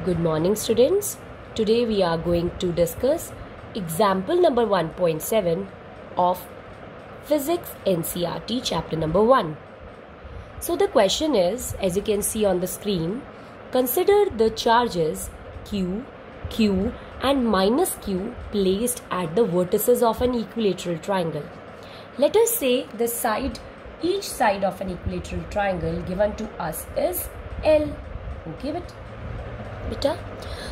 Good morning, students. Today we are going to discuss example number 1.7 of Physics NCERT chapter number 1. So the question is, as you can see on the screen, consider the charges Q, Q and minus Q placed at the vertices of an equilateral triangle. Let us say each side of an equilateral triangle given to us is L. Okay, beta.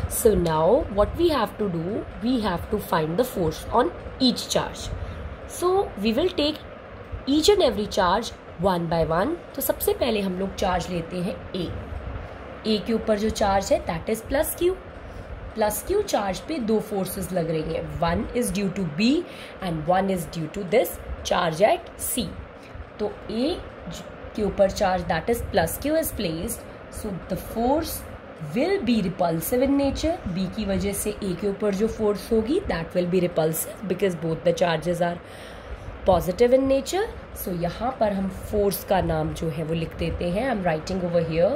So now what we have to do, we have to find the force on each charge. So we will take each and every charge one by one. तो सबसे पहले हम लोग charge लेते हैं A के ऊपर जो चार्ज है that is plus Q. Plus Q charge पे दो फोर्सेस लग रही हैं. One is due to B and one is due to this charge at C. तो A के ऊपर charge that is plus Q is placed. So the force will be repulsive in nature. B की वजह से A के ऊपर जो force होगी that will be repulsive because both the charges are positive in nature. So यहाँ पर हम force का नाम जो है वो लिख देते हैं. I'm writing over here.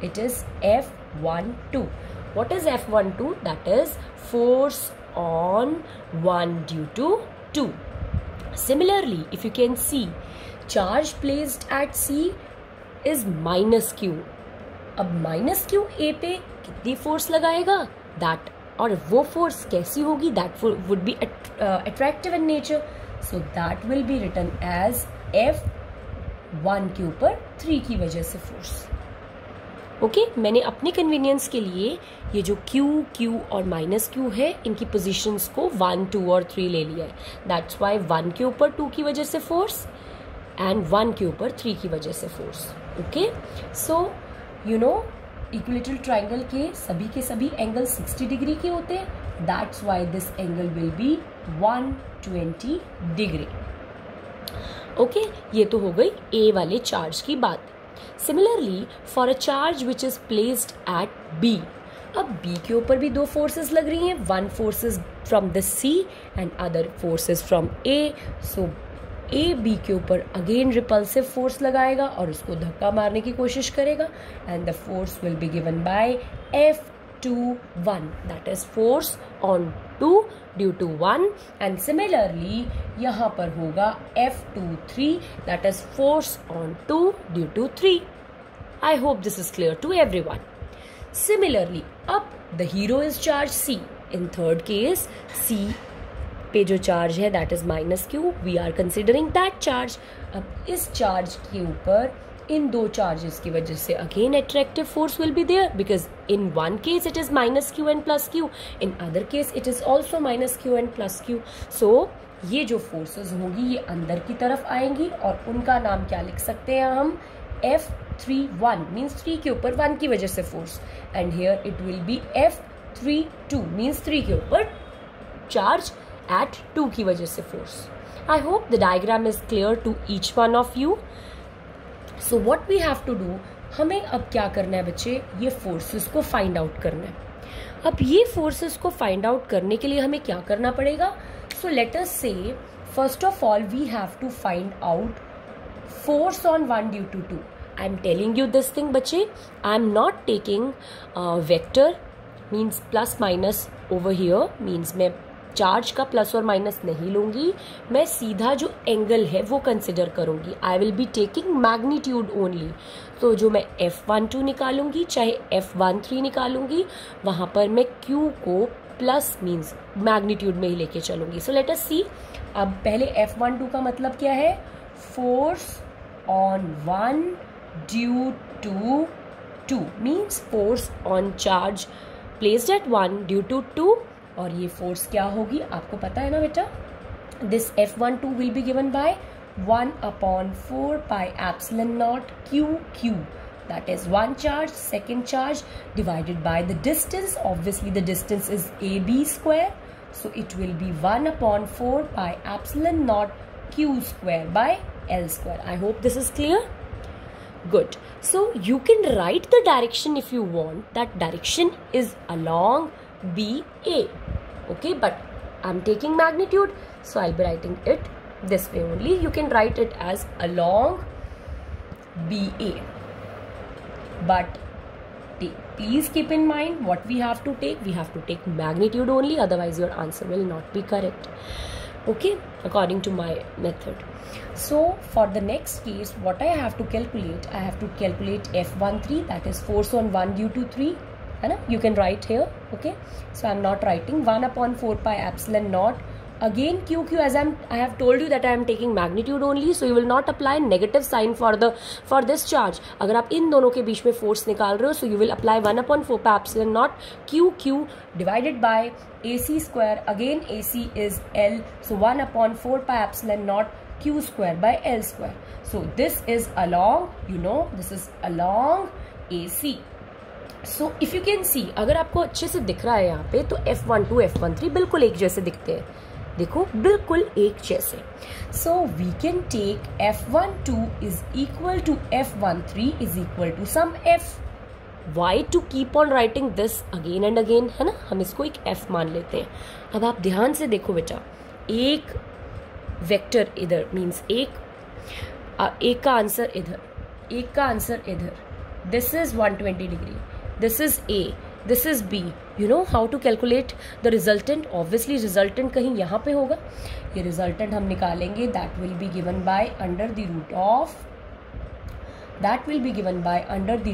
It is F12. What is F12? That is force on 1 due to 2. Similarly, if you can see, charge placed at C is minus Q. अब माइनस क्यू ए पे कितनी force लगाएगा that, और वो force कैसी होगी, that would be attractive in nature. So that will be written as F1 के ऊपर 3 की वजह से फोर्स. ओके, मैंने अपने कन्वीनियंस के लिए ये जो Q और माइनस Q है इनकी पोजीशंस को 1, 2 और 3 ले लिया है. दैट्स वाई 1 के ऊपर 2 की वजह से फोर्स एंड 1 के ऊपर 3 की वजह से force. Okay, so you know equilateral triangle के सभी एंगल 60 डिग्री के होते हैं. That's why this angle will be 120 degree. Okay, ये तो हो गई ए वाले चार्ज की बात. Similarly for a charge which is placed at B. अब बी के ऊपर भी दो फोर्सेस लग रही हैं. One forces from the C and other forces from A. So A B के ऊपर अगेन रिपल्सिव फोर्स लगाएगा और उसको धक्का मारने की कोशिश करेगा and the force will be given by F21. That is force on 2 due to 1. And similarly यहाँ पर होगा F23. That is force on 2 due to 3. I hope this is clear to everyone. Similarly अब the hero is charge C. In third case C पे जो charge है that is minus Q. We are considering that charge. अब इस charge के ऊपर इन दो charges की वजह से again attractive force will be there because in one case it is minus Q and plus Q. In other case it is also minus Q and plus Q. So ये जो forces होंगी ये अंदर की तरफ आएंगी और उनका नाम क्या लिख सकते हैं हम, F31 मीन्स 3 के ऊपर 1 की वजह से force and here it will B F32 means 3 के ऊपर चार्ज at 2 की वजह से force. I hope the diagram is clear to each one of you. So what we have to do, हमें अब क्या करना है बच्चे, ये फोर्सेस को फाइंड आउट करना है. अब ये फोर्सेस को फाइंड आउट करने के लिए हमें क्या करना पड़ेगा. So let us say first of all we have to find out force on 1 due to 2. I am telling you this thing बच्चे, I am not taking vector means plus minus over here means मैं charge का plus और minus नहीं लूंगी. मैं सीधा जो angle है वो कंसिडर करूंगी. I will be taking magnitude only. तो जो मैं F12 निकालूंगी चाहे F13 निकालूंगी वहां पर मैं Q को प्लस मीन्स मैग्नीट्यूड में ही लेके चलूंगी. सो लेट अस सी. अब पहले F12 का मतलब क्या है, force on 1 due to 2 means force on charge placed at 1 due to 2. और ये फोर्स क्या होगी आपको पता है ना बेटा. This F12 will be given bye 1/4 pi epsilon naught QQ. That is one charge, second charge divided by the distance. Obviously the distance is AB square. So it will B 1/4 pi epsilon not Q square by L square. I hope this is clear. Good. So you can write the direction if you want. That direction is along BA. Okay, but I'm taking magnitude, so I'll be writing it this way only. You can write it as along BA. But please keep in mind what we have to take. We have to take magnitude only, otherwise your answer will not be correct. Okay, according to my method. So for the next case, what I have to calculate, I have to calculate F13, that is force on 1 due to 3. You can write here. Okay, so I'm not writing 1 upon 4 pi epsilon naught. Again QQ, as I have told you that I am taking magnitude only, so you will not apply negative sign for this charge. अगर आप इन दोनों के बीच में force निकाल रहे हो, so you will apply 1 upon 4 pi epsilon naught QQ divided by AC square. Again AC is L, so 1 upon 4 pi epsilon naught Q square by L square. So this is along, this is along AC. So if you can see, अगर आपको अच्छे से दिख रहा है यहाँ पे, तो F12 F13 बिल्कुल एक जैसे दिखते हैं. देखो बिल्कुल एक जैसे. So we can take F12 is equal to F13 is equal to some F. Why to keep on writing this again and again, है ना? हम इसको एक F मान लेते हैं. अब आप ध्यान से देखो बेटा, एक वेक्टर इधर मीन्स एक का आंसर इधर, एक का आंसर इधर. This is 120 degree, this is A, this is B. You know how to calculate the resultant? Obviously resultant कहीं यहाँ पे होगा. ये resultant हम निकालेंगे, that will be given by under the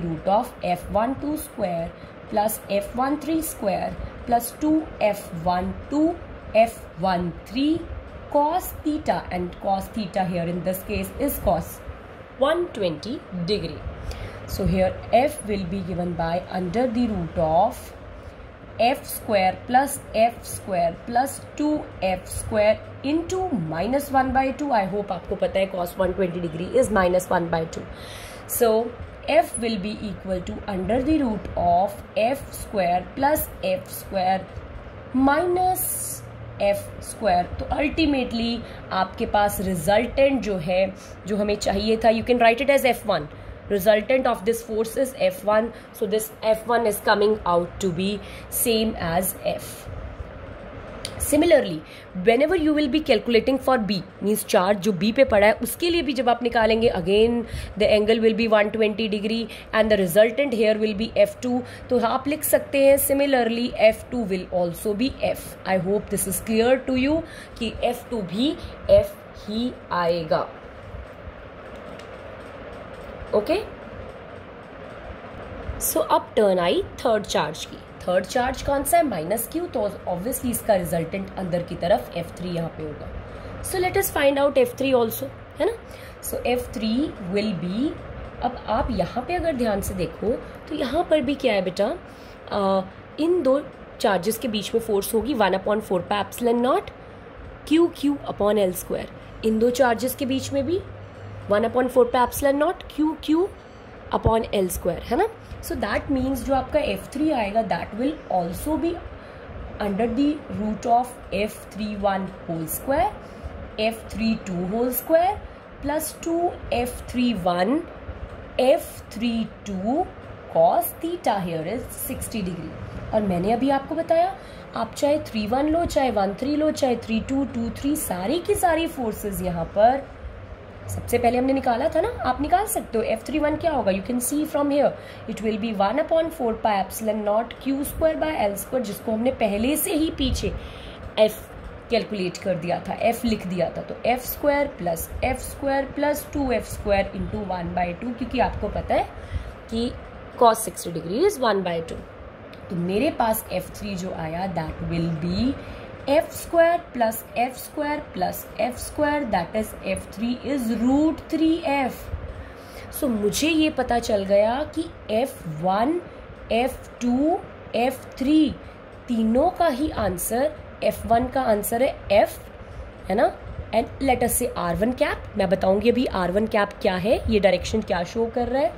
root of F12 square plus F13 square plus 2F12 F13 cos theta, and cos theta here in this case is cos 120 degree. So here F will be given by under the root of F square plus 2F square into minus 1 by 2. I hope आपको पता है cos 120 degree is minus 1 by 2. So F will be equal to under the root of F square plus F square minus F square. तो ultimately आपके पास resultant जो है, जो हमें चाहिए था, you can write it as F1. Resultant of this force is F1, so this F1 is coming out to be same as F. Similarly, whenever you will be calculating for B, means charge जो B पे पड़ा है, उसके लिए भी जब आप निकालेंगे, again the angle will be 120 degree and the resultant here will be F2. तो आप लिख सकते हैं similarly F2 will also be F. I hope this is clear to you कि F2 भी F ही आएगा. ओके, सो अब टर्न आई थर्ड चार्ज की. थर्ड चार्ज कौन सा है? Minus Q. तो ऑब्वियसली इसका रिजल्टेंट अंदर की तरफ F3 यहाँ पे होगा. So let us find out F3 also, है ना. सो F3 विल बी, अब आप यहाँ पे अगर ध्यान से देखो तो यहाँ पर भी क्या है बेटा, इन दो चार्जेस के बीच में फोर्स होगी 1 upon 4 pi epsilon naught QQ upon L square. इन दो चार्जेस के बीच में भी 1 upon 4 pi epsilon naught QQ upon L square, है ना. सो दैट मीन्स जो आपका F3 आएगा that will also be under the root of F31 whole square F32 whole square plus 2F31 F32 cos theta here is 60 degree. और मैंने अभी आपको बताया आप चाहे 3-1 लो, चाहे 1-3 लो, चाहे 3-2, 2-3, सारी की सारी फोर्सेस यहाँ पर सबसे पहले हमने निकाला था ना, आप निकाल सकते हो. F31 क्या होगा? You can see from here it will B 1 upon 4 pi epsilon not Q square by L square, जिसको हमने पहले से ही पीछे F कैलकुलेट कर दिया था, F लिख दिया था. तो F square plus 2F square into 1/2, क्योंकि आपको पता है कि cos 60 डिग्री इज 1/2. तो मेरे पास F3 जो आया that will B F square plus F square that is F3 is √3F. सो मुझे ये पता चल गया कि F1, F2, F3 तीनों का ही आंसर, F1 का आंसर है F, है ना. एंड लेट अस से R1 कैप. मैं बताऊंगी अभी R1 कैप क्या है, ये डायरेक्शन क्या शो कर रहा है.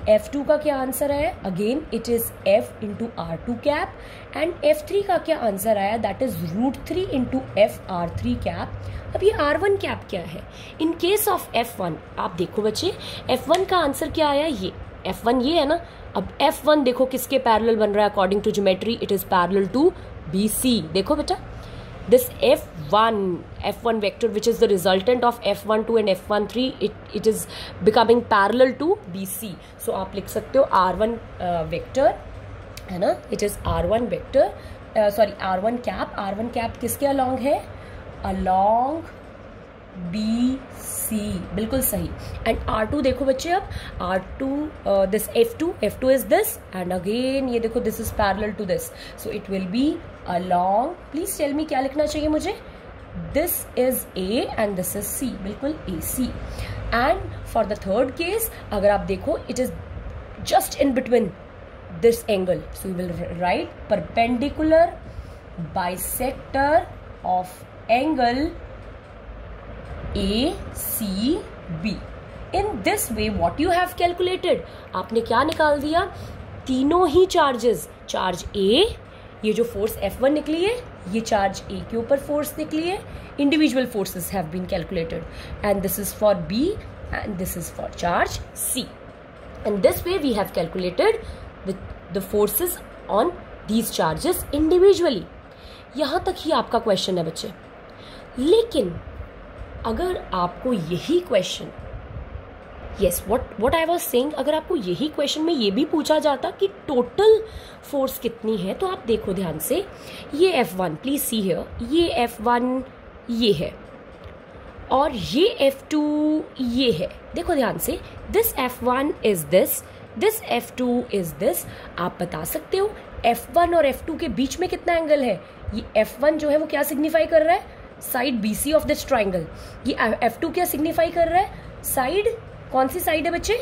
F2 का क्या आंसर है? Again it is F into R2 cap. And F3 का क्या आंसर आया? That is √3 into FR3 cap. अब ये R1 कैप क्या है? इन केस ऑफ F1 आप देखो बच्चे, F1 का आंसर क्या आया? ये F1 ये है ना. अब F1 देखो किसके पैरेलल बन रहा है according to geometry, it is parallel to BC. देखो बेटा, this F1 vector which is the resultant of F12 and F13, it is becoming parallel to BC. So आप लिख सकते हो R1 vector है ना, it is R1 vector, sorry R1 cap, R1 cap किसके along है, अलॉन्ग BC, बिल्कुल सही। एंड R2 देखो बच्चे, अब R2 this F2 is this, and again ये देखो this is parallel to this, so it will be along, please tell me क्या लिखना चाहिए मुझे, this is A and this is C, बिल्कुल AC। And for the third case अगर आप देखो, it is just in between this angle, so we will write perpendicular bisector of angle ACB. In this way what you have calculated, आपने क्या निकाल दिया, तीनों ही charges, charge A, ये जो फोर्स F1 निकली है, ये चार्ज A के ऊपर फोर्स निकली है, individual forces have been calculated, and this is for B and this is for charge C. In this way we have calculated the forces on these charges individually. यहां तक ही आपका question है बच्चे। लेकिन अगर आपको यही question, yes what I was saying, अगर आपको यही क्वेश्चन में ये भी पूछा जाता कि टोटल फोर्स कितनी है, तो आप देखो ध्यान से, ये F1, प्लीज सी हियर, ये F1 ये है और ये F2 ये है, देखो ध्यान से, this F1 is this F2 is this. आप बता सकते हो F1 और F2 के बीच में कितना एंगल है, ये F1 जो है वो क्या सिग्निफाई कर रहा है, side BC of this triangle, ये F2 क्या सिग्निफाई कर रहा है, साइड, कौन सी साइड है बच्चे,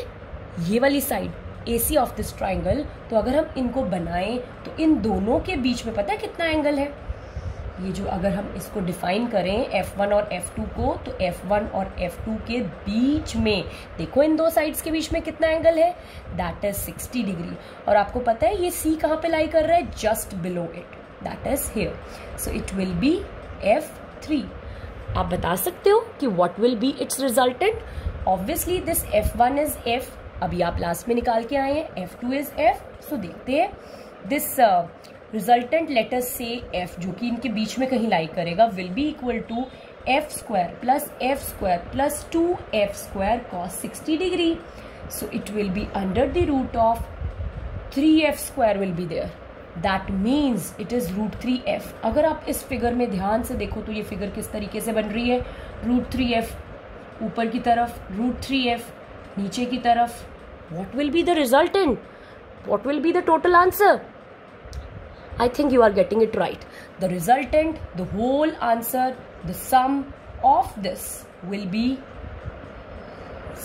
ये वाली side, AC of this triangle. तो अगर हम इनको बनाएं तो इन दोनों के बीच में पता है कितना एंगल है, ये जो अगर हम इसको डिफाइन करें F1 और F2 को, तो F1 और F2 के बीच में देखो इन दो साइड्स के बीच में कितना एंगल है, दैट इज 60 डिग्री। और आपको पता है ये C कहाँ पे लाई कर रहा है, just below it, that is here, so it will B F3। आप बता सकते हो कि what will be it's resultant, obviously this F1 is F, अभी आप लास्ट में निकाल के आए हैं, F2 इज F, सो देखते हैं दिस रिजल्टेंट लेटर से F जो कि इनके बीच में कहीं लाई करेगा, will be equal to F² plus 2F² cos 60 degree, so it will be under the root of 3F² will be there, that means it is √3F। अगर आप इस फिगर में ध्यान से देखो तो ये फिगर किस तरीके से बन रही है, √3F ऊपर की तरफ, √3F नीचे की तरफ, what will be the resultant, what will be the total answer, I think you are getting it right. The resultant, the whole answer, the sum of this will be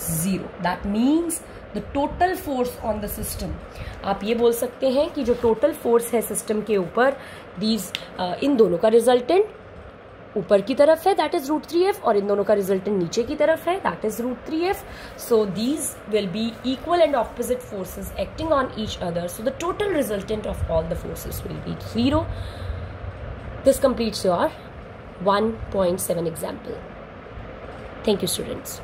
0. That means the total force on the system. आप ये बोल सकते हैं कि जो total force है system के ऊपर, these इन दोनों का रिजल्टेंट ऊपर की तरफ है, दैट इज √3F, और इन दोनों का रिजल्टेंट नीचे की तरफ है, that is √3F. So these will be equal and opposite forces acting on each other, so the total resultant of all the forces will be 0. This completes your 1.7 example. Thank you, students.